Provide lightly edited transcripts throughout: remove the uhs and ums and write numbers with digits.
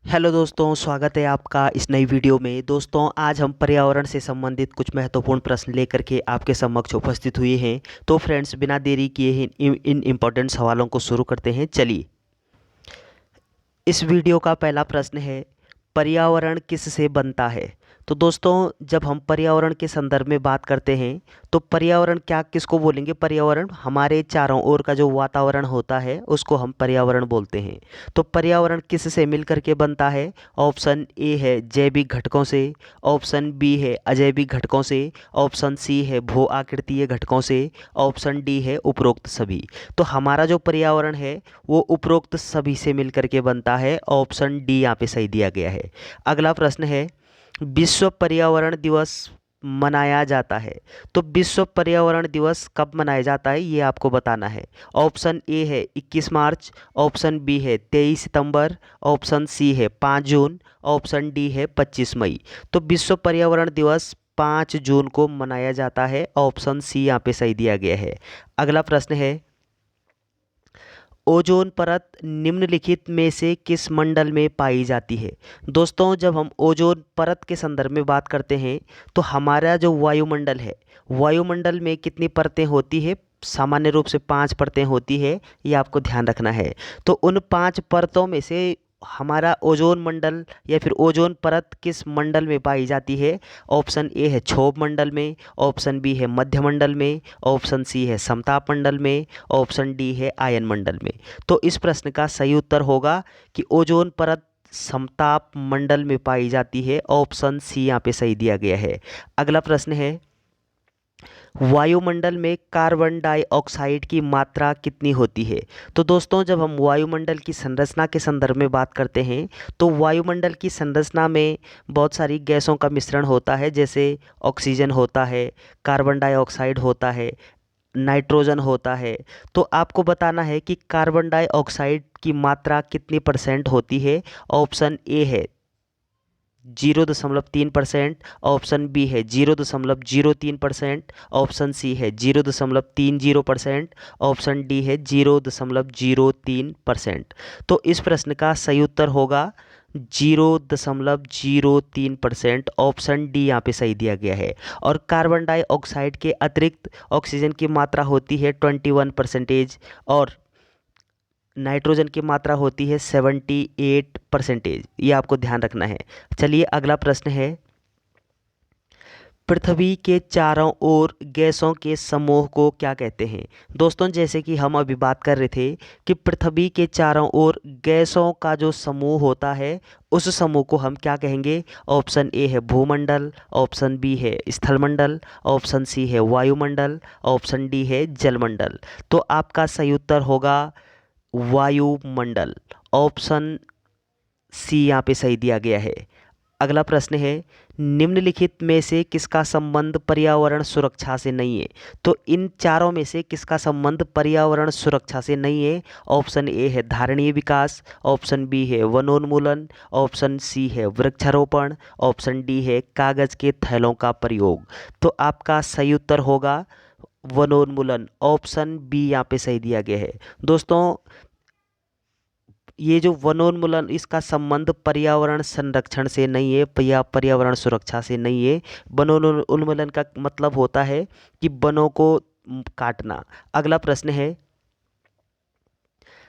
Hello दोस्तों, स्वागत है आपका इस नई वीडियो में। दोस्तों, आज हम पर्यावरण से संबंधित कुछ महत्वपूर्ण प्रश्न लेकर के आपके समक्ष उपस्थित हुए हैं। तो फ्रेंड्स, बिना देरी किए ही इन इम्पोर्टेंट सवालों को शुरू करते हैं। चलिए, इस वीडियो का पहला प्रश्न है, पर्यावरण किससे बनता है? तो दोस्तों, जब हम पर्यावरण के संदर्भ में बात करते हैं तो पर्यावरण क्या किसको बोलेंगे? पर्यावरण हमारे चारों ओर का जो वातावरण होता है उसको हम पर्यावरण बोलते हैं। तो पर्यावरण किससे मिलकर के बनता है? ऑप्शन ए है जैविक घटकों से, ऑप्शन बी है अजैविक घटकों से, ऑप्शन सी है भू आकृतीय घटकों से, ऑप्शन डी है उपरोक्त सभी। तो हमारा जो पर्यावरण है वो उपरोक्त सभी से मिलकर के बनता है। ऑप्शन डी यहाँ पे सही दिया गया है। अगला प्रश्न है, विश्व पर्यावरण दिवस मनाया जाता है। तो विश्व पर्यावरण दिवस कब मनाया जाता है ये आपको बताना है। ऑप्शन ए है 21 मार्च, ऑप्शन बी है 23 सितंबर, ऑप्शन सी है 5 जून, ऑप्शन डी है 25 मई। तो विश्व पर्यावरण दिवस 5 जून को मनाया जाता है। ऑप्शन सी यहाँ पे सही दिया गया है। अगला प्रश्न है, ओजोन परत निम्नलिखित में से किस मंडल में पाई जाती है? दोस्तों, जब हम ओजोन परत के संदर्भ में बात करते हैं तो हमारा जो वायुमंडल है, वायुमंडल में कितनी परतें होती है? सामान्य रूप से 5 परतें होती है, ये आपको ध्यान रखना है। तो उन 5 परतों में से हमारा ओजोन मंडल या फिर ओजोन परत किस मंडल में पाई जाती है? ऑप्शन ए है क्षोभ मंडल में, ऑप्शन बी है मध्य मंडल में, ऑप्शन सी है समताप मंडल में, ऑप्शन डी है आयन मंडल में। तो इस प्रश्न का सही उत्तर होगा कि ओजोन परत समताप मंडल में पाई जाती है। ऑप्शन सी यहाँ पे सही दिया गया है। अगला प्रश्न है, वायुमंडल में कार्बन डाइऑक्साइड की मात्रा कितनी होती है? तो दोस्तों, जब हम वायुमंडल की संरचना के संदर्भ में बात करते हैं तो वायुमंडल की संरचना में बहुत सारी गैसों का मिश्रण होता है, जैसे ऑक्सीजन होता है, कार्बन डाइऑक्साइड होता है, नाइट्रोजन होता है। तो आपको बताना है कि कार्बन डाइऑक्साइड की मात्रा कितनी परसेंट होती है। ऑप्शन ए है 0.3%, ऑप्शन बी है 0.03%, ऑप्शन सी है 0.30%, ऑप्शन डी है 0.03%। तो इस प्रश्न का सही उत्तर होगा 0.03%। ऑप्शन डी यहाँ पे सही दिया गया है। और कार्बन डाइऑक्साइड के अतिरिक्त ऑक्सीजन की मात्रा होती है 21% और नाइट्रोजन की मात्रा होती है 78%। ये आपको ध्यान रखना है। चलिए, अगला प्रश्न है, पृथ्वी के चारों ओर गैसों के समूह को क्या कहते हैं? दोस्तों, जैसे कि हम अभी बात कर रहे थे कि पृथ्वी के चारों ओर गैसों का जो समूह होता है उस समूह को हम क्या कहेंगे? ऑप्शन ए है भूमंडल, ऑप्शन बी है स्थलमंडल, ऑप्शन सी है वायुमंडल, ऑप्शन डी है जलमंडल। तो आपका सही उत्तर होगा वायुमंडल। ऑप्शन सी यहाँ पे सही दिया गया है। अगला प्रश्न है, निम्नलिखित में से किसका संबंध पर्यावरण सुरक्षा से नहीं है? तो इन चारों में से किसका संबंध पर्यावरण सुरक्षा से नहीं है? ऑप्शन ए है धारणीय विकास, ऑप्शन बी है वनोन्मूलन, ऑप्शन सी है वृक्षारोपण, ऑप्शन डी है कागज के थैलों का प्रयोग। तो आपका सही उत्तर होगा वनोन्मूलन। ऑप्शन बी यहाँ पे सही दिया गया है। दोस्तों, ये जो वनोन्मूलन इसका संबंध पर्यावरण संरक्षण से नहीं है या पर्यावरण सुरक्षा से नहीं है। वनोन्मूलन का मतलब होता है कि वनों को काटना। अगला प्रश्न है,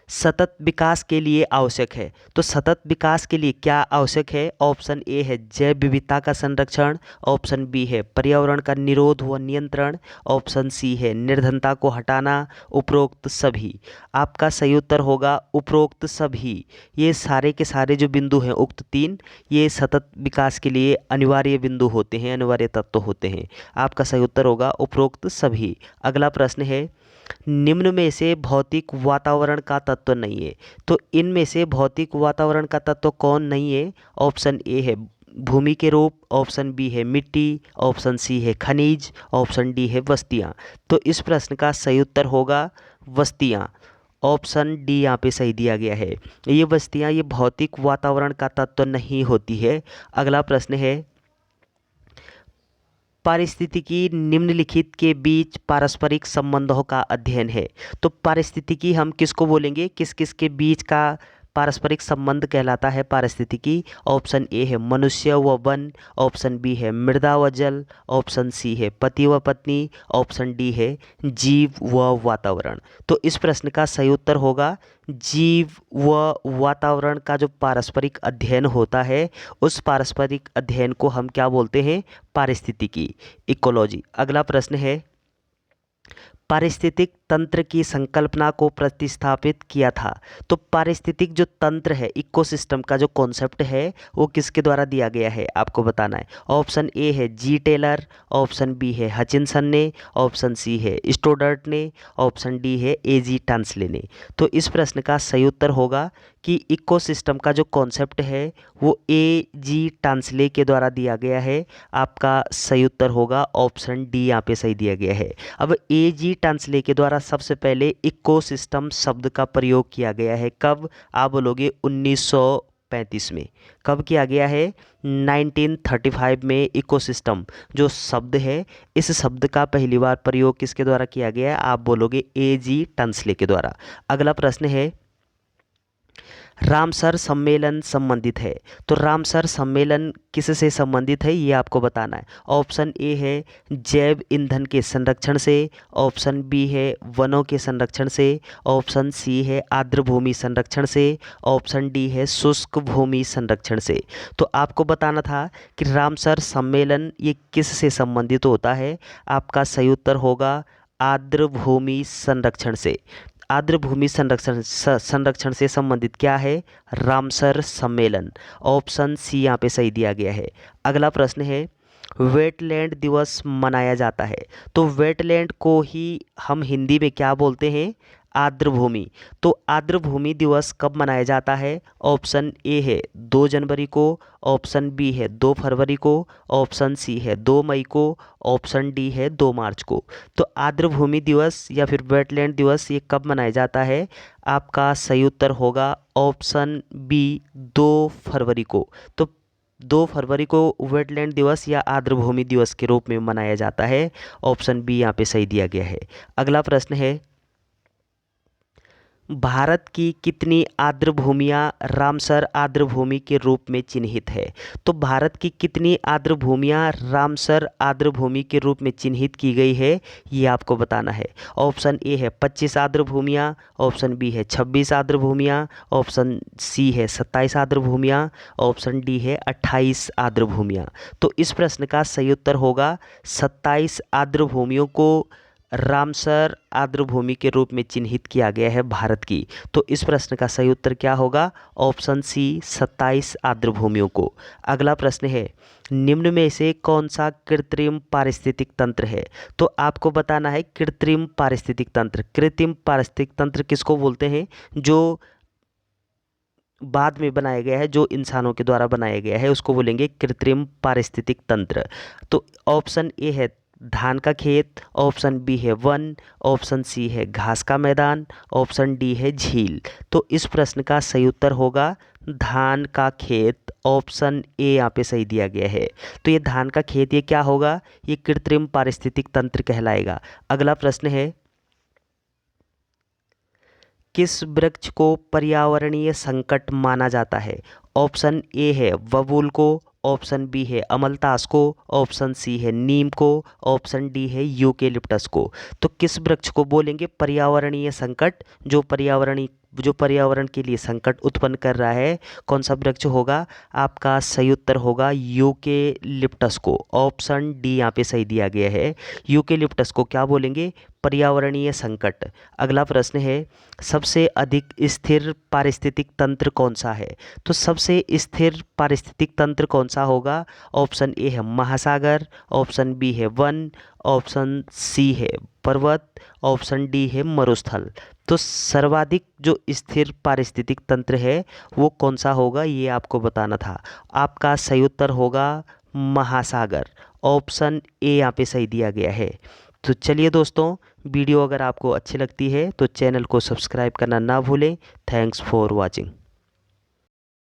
सतत विकास के लिए आवश्यक है। तो सतत विकास के लिए क्या आवश्यक है? ऑप्शन ए है जैव विविधता का संरक्षण, ऑप्शन बी है पर्यावरण का निरोध व नियंत्रण, ऑप्शन सी है निर्धनता को हटाना, उपरोक्त सभी। आपका सही उत्तर होगा उपरोक्त सभी। ये सारे के सारे जो बिंदु हैं उक्त तीन, ये सतत विकास के लिए अनिवार्य बिंदु होते हैं, अनिवार्य तत्व होते हैं। आपका सही उत्तर होगा उपरोक्त सभी। अगला प्रश्न है, निम्न में से भौतिक वातावरण का तत्व नहीं है। तो इनमें से भौतिक वातावरण का तत्व कौन नहीं है? ऑप्शन ए है भूमि के रूप, ऑप्शन बी है मिट्टी, ऑप्शन सी है खनिज, ऑप्शन डी है बस्तियां। तो इस प्रश्न का सही उत्तर होगा बस्तियां। ऑप्शन डी यहाँ पे सही दिया गया है। ये बस्तियां ये भौतिक वातावरण का तत्व नहीं होती है। अगला प्रश्न है, पारिस्थितिकी निम्नलिखित के बीच पारस्परिक संबंधों का अध्ययन है। तो पारिस्थितिकी हम किसको बोलेंगे? किस किस के बीच का पारस्परिक संबंध कहलाता है पारिस्थितिकी? ऑप्शन ए है मनुष्य व वन, ऑप्शन बी है मृदा व जल, ऑप्शन सी है पति व पत्नी, ऑप्शन डी है जीव व वातावरण। तो इस प्रश्न का सही उत्तर होगा जीव व वातावरण का जो पारस्परिक अध्ययन होता है, उस पारस्परिक अध्ययन को हम क्या बोलते हैं? पारिस्थितिकी, इकोलॉजी। अगला प्रश्न है, पारिस्थितिक तंत्र की संकल्पना को प्रतिस्थापित किया था। तो पारिस्थितिक जो तंत्र है, इकोसिस्टम का जो कॉन्सेप्ट है, वो किसके द्वारा दिया गया है आपको बताना है। ऑप्शन ए है जी टेलर, ऑप्शन बी है हचिनसन ने, ऑप्शन सी है स्टोडर्ट ने, ऑप्शन डी है ए जी टांसले ने। तो इस प्रश्न का सही उत्तर होगा कि इकोसिस्टम का जो कॉन्सेप्ट है वो ए जी टांसले के द्वारा दिया गया है। आपका सही उत्तर होगा ऑप्शन डी, यहाँ पे सही दिया गया है। अब ए जी टांसले के द्वारा सबसे पहले इकोसिस्टम शब्द का प्रयोग किया गया है। कब? आप बोलोगे 1935 में। कब किया गया है? 1935 में इकोसिस्टम जो शब्द है, इस शब्द का पहली बार प्रयोग किसके द्वारा किया गया है? आप बोलोगे ए जी टांसले के द्वारा। अगला प्रश्न है, रामसर सम्मेलन संबंधित है। तो रामसर सम्मेलन किससे संबंधित है, ये आपको बताना है। ऑप्शन ए है जैव ईंधन के संरक्षण से, ऑप्शन बी है वनों के संरक्षण से, ऑप्शन सी है आर्द्र भूमि संरक्षण से, ऑप्शन डी है शुष्क भूमि संरक्षण से। तो आपको बताना था कि रामसर सम्मेलन ये किससे संबंधित होता है। आपका सही उत्तर होगा आर्द्र भूमि संरक्षण से। आर्द्र भूमि संरक्षण से संबंधित क्या है? रामसर सम्मेलन। ऑप्शन सी यहाँ पे सही दिया गया है। अगला प्रश्न है, वेटलैंड दिवस मनाया जाता है। तो वेटलैंड को ही हम हिंदी में क्या बोलते हैं? आर्द्र भूमि। तो आर्द्र भूमि दिवस कब मनाया जाता है? ऑप्शन ए है 2 जनवरी को, ऑप्शन बी है 2 फरवरी को, ऑप्शन सी है 2 मई को, ऑप्शन डी है 2 मार्च को। तो आर्द्र भूमि दिवस या फिर वेटलैंड दिवस ये कब मनाया जाता है? आपका सही उत्तर होगा ऑप्शन बी 2 फरवरी को। तो 2 फरवरी को वेटलैंड दिवस या आर्द्र भूमि दिवस के रूप में मनाया जाता है। ऑप्शन बी यहाँ पे सही दिया गया है। अगला प्रश्न है, भारत की कितनी आर्द्र भूमियाँ रामसर आर्द्र भूमि के रूप में चिन्हित है? तो भारत की कितनी आर्द्र भूमियाँ रामसर आर्द्र भूमि के रूप में चिन्हित की गई है, ये आपको बताना है। ऑप्शन ए है 25 आर्द्र भूमियाँ, ऑप्शन बी है 26 आर्द्र भूमियाँ, ऑप्शन सी है 27 आर्द्र भूमियाँ, ऑप्शन डी है 28 आर्द्र भूमियाँ। तो इस प्रश्न का सही उत्तर होगा 27 आर्द्र भूमियों को रामसर आर्द्र भूमि के रूप में चिन्हित किया गया है भारत की। तो इस प्रश्न का सही उत्तर क्या होगा? ऑप्शन सी 27 आर्द्र भूमियों को। अगला प्रश्न है, निम्न में से कौन सा कृत्रिम पारिस्थितिक तंत्र है? तो आपको बताना है कृत्रिम पारिस्थितिक तंत्र। कृत्रिम पारिस्थितिक तंत्र किसको बोलते हैं? जो बाद में बनाया गया है, जो इंसानों के द्वारा बनाया गया है, उसको बोलेंगे कृत्रिम पारिस्थितिक तंत्र। तो ऑप्शन ए है धान का खेत, ऑप्शन बी है वन, ऑप्शन सी है घास का मैदान, ऑप्शन डी है झील। तो इस प्रश्न का सही उत्तर होगा धान का खेत। ऑप्शन ए यहाँ पे सही दिया गया है। तो ये धान का खेत ये क्या होगा? ये कृत्रिम पारिस्थितिक तंत्र कहलाएगा। अगला प्रश्न है, किस वृक्ष को पर्यावरणीय संकट माना जाता है? ऑप्शन ए है बबूल को, ऑप्शन बी है अमलतास को, ऑप्शन सी है नीम को, ऑप्शन डी है यूकेलिप्टस को। तो किस वृक्ष को बोलेंगे पर्यावरणीय संकट? जो पर्यावरण के लिए संकट उत्पन्न कर रहा है, कौन सा वृक्ष होगा? आपका सही उत्तर होगा यूकेलिप्टस को। ऑप्शन डी यहाँ पे सही दिया गया है। यूकेलिप्टस को क्या बोलेंगे? पर्यावरणीय संकट। अगला प्रश्न है, सबसे अधिक स्थिर पारिस्थितिक तंत्र कौन सा है? तो सबसे स्थिर पारिस्थितिक तंत्र कौन सा होगा? ऑप्शन ए है महासागर, ऑप्शन बी है वन, ऑप्शन सी है पर्वत, ऑप्शन डी है मरुस्थल। तो सर्वाधिक जो स्थिर पारिस्थितिक तंत्र है वो कौन सा होगा, ये आपको बताना था। आपका सही उत्तर होगा महासागर। ऑप्शन ए यहाँ पे सही दिया गया है। तो चलिए दोस्तों, वीडियो अगर आपको अच्छी लगती है तो चैनल को सब्सक्राइब करना ना भूलें। Thanks for watching.